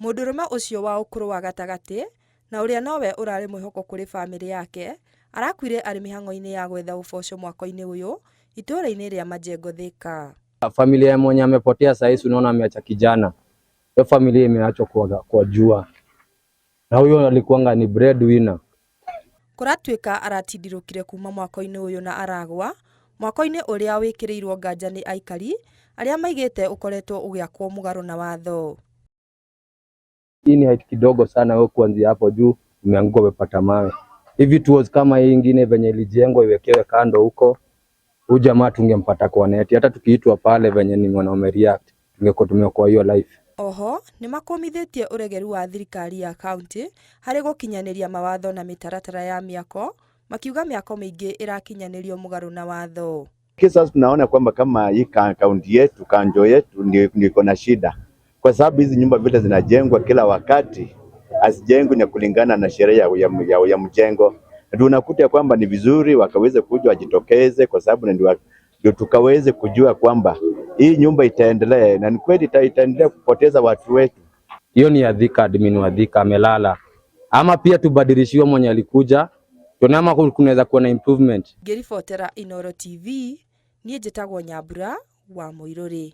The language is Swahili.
Mũndũrũme ũcio wa ũkũrũ wa gatagatĩ na ũrĩa nowe ũrarĩ mwĩhoko kũrĩ bamĩrĩ yake arakuire arĩ mĩhang'o-inĩ ya gwetha uboco mwaka-inĩ ũyũ itũũra-inĩ rĩa Majengo, Thika. Familia mwenye amepotea saa hizi unaona ameacha kijana. Hiyo familia imeachwa kwa jua. Na huyo alikuwanga ni breadwinner. Kũratuĩka aratindirũkire kuma mwaka-inĩ ũyũ na aragwa mwaka-inĩ ũrĩa wĩkĩrĩirwo nganja nĩ aikari arĩa maigĩte ũkoretwo ũgĩakwo mũgarũ na watho. Hii ni height kidogo sana, wewe kuanzia hapo juu umeanguka umepata mawe. Hivi tours kama hii ingine venye ilijengwa iwekewe kando huko, huyu jamaa tungempata kwa neti. Hata tukiitwa pale venye ni mwanaume react tungekuwa tumekuwa hiyo life. Oho nĩ makomithĩtie ũregeru wa thirikari ya kaunti harĩ gũkinyanĩria mawatho na mĩtaratara ya mĩako, makiuga mĩako mĩingĩ ĩrakinyanĩrio mũgarũ na watho. Sasa tunaona kwamba kama hii kaunti yetu, kanjo yetu niko na shida, kwa sababu hizi nyumba vile zinajengwa kila wakati hazijengwi na kulingana na sheria ya mjengo. Ndio unakuta kwamba ni vizuri wakaweze kuja wajitokeze, kwa sababu ndio tukaweze kujua kwamba hii nyumba itaendelea, na ni kweli itaendelea kupoteza watu wetu. Hiyo ni ya Thika, admin wa Thika amelala. Ama pia tubadilishiwe mwenye alikuja, tunaona kunaweza kuwa na improvement. Ngĩribotera Inooro TV, niĩ njĩtagwo Nyambura wa Mũirũrĩ.